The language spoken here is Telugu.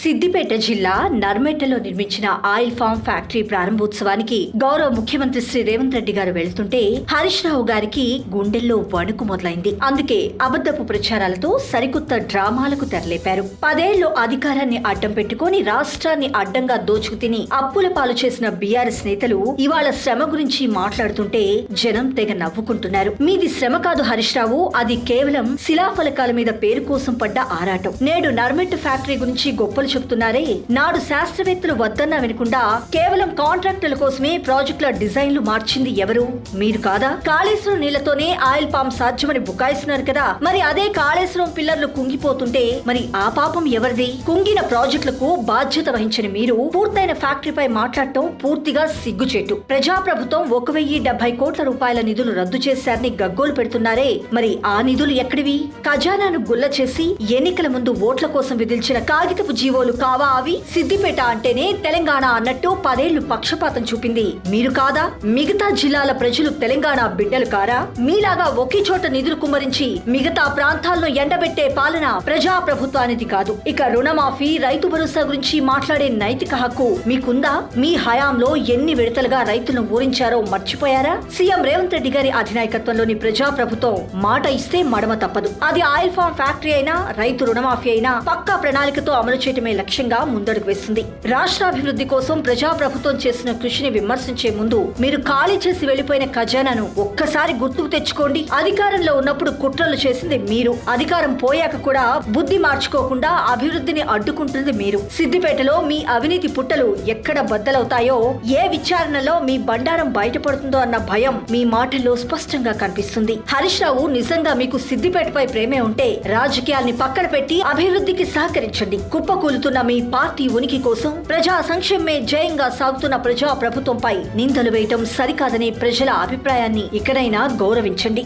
సిద్దిపేట జిల్లా నర్మెట్టలో నిర్మించిన ఆయిల్ ఫామ్ ఫ్యాక్టరీ ప్రారంభోత్సవానికి గౌరవ ముఖ్యమంత్రి శ్రీ రేవంత్ రెడ్డి గారు వెళ్తుంటే హరీష్ రావు గారికి గుండెల్లో వణుకు మొదలైంది. అందుకే అబద్ధపు ప్రచారాలతో సరికొత్త డ్రామాలకు తెరలేపారు. 10 ఏళ్లు అధికారాన్ని అడ్డం పెట్టుకుని రాష్ట్రాన్ని అడ్డంగా దోచుకు తిని అప్పుల పాలు చేసిన బీఆర్ఎస్ నేతలు ఇవాళ శ్రమ గురించి మాట్లాడుతుంటే జనం తెగ నవ్వుకుంటున్నారు. మీది శ్రమ కాదు హరీష్ రావు, అది కేవలం శిలాఫలకాల మీద పేరు కోసం పడ్డ ఆరాటం. నేడు నర్మెట్ ఫ్యాక్టరీ గురించి గొప్పలు చెప్తున్నారే, నాడు శాస్త్రవేత్తలు వద్దన్నా వినకుండా కేవలం కాంట్రాక్టుల కోసమే ప్రాజెక్టుల డిజైన్లు మార్చింది ఎవరు? మీరు కాదా? కాళేశ్వరం నీళ్లతోనే ఆయిల్ పామ్ సాధ్యమని బుకాయిస్తున్నారు కదా, మరి అదే కాళేశ్వరం పిల్లర్లు కుంగిపోతుంటే మరి ఆ పాపం ఎవరిది? కుంగిన ప్రాజెక్టులకు బాధ్యత వహించిన మీరు పూర్తయిన ఫ్యాక్టరీపై మాట్లాడటం పూర్తిగా సిగ్గుచేటు. ప్రజాప్రభుత్వం 1070 కోట్ల రూపాయల నిధులు రద్దు చేశారని గగ్గోలు పెడుతున్నారే, మరి ఆ నిధులు ఎక్కడివి? ఖజానాను గుల్ల చేసి ఎన్నికల ముందు ఓట్ల కోసం విధించిన కాగితపు జీవోలు కావా అవి? సిద్దిపేట అంటేనే తెలంగాణ అన్నట్టు 10 ఏళ్లు పక్షపాతం చూపింది మీరు కాదా? మిగతా జిల్లాల ప్రజలు తెలంగాణ బిడ్డలు కారా? మీలాగా ఒకే చోట నిధులు కుమ్మరించి మిగతా ప్రాంతాల్లో ఎండబెట్టే పాలన ప్రజా ప్రభుత్వానికి కాదు. ఇక రుణమాఫీ, రైతు భరోసా గురించి మాట్లాడే నైతిక హక్కు మీకుందా? మీ హయాంలో ఎన్ని విడతలుగా రైతులను ఊరించారో మర్చిపోయారా? సీఎం రేవంత్ రెడ్డి గారి అధినాయకత్వంలోని ప్రజా ప్రభుత్వం మాట ఇస్తే మడమ తప్పదు. అది ఆయిల్ ఫామ్ ఫ్యాక్టరీ అయినా, రైతు రుణమాఫీ అయినా పక్కా ప్రణాళికతో అమలు చేయటమే లక్ష్యంగా ముందడుగు వేస్తుంది. రాష్ట్రాభివృద్ధి కోసం ప్రజా ప్రభుత్వం చేసిన కృషిని విమర్శించే ముందు మీరు ఖాళీ చేసి వెళ్లిపోయిన ఖజానాను ఒక్కసారి గుర్తుకు తెచ్చుకోండి. అధికారంలో ఉన్నప్పుడు కుట్రలు చేసింది మీరు, అధికారం పోయాక కూడా బుద్ధి మార్చుకోకుండా అభివృద్ధిని అడ్డుకుంటుంది మీరు. సిద్దిపేటలో మీ అవినీతి పుట్టలు ఎక్కడ బద్దలవుతాయో, ఏ విచారణలో మీ బండారం బయటపడుతుందో అన్న భయం మీ మాటల్లో స్పష్టంగా కనిపిస్తుంది. హరీష్ రావు నిజంగా మీకు సిద్దిపేటపై ప్రేమే ఉంటే రాజకీయాల్ని పక్కన పెట్టి అభివృద్ధికి సహకరించండి. కుప్పకూలుతున్న మీ పార్టీ ఉనికి కోసం ప్రజా సంక్షేమమే జయంగా సాగుతున్న ప్రజా ప్రభుత్వంపై నిందలు వేయటం సరికాదనే ప్రజల అభిప్రాయాన్ని ఇకనైనా గౌరవించండి.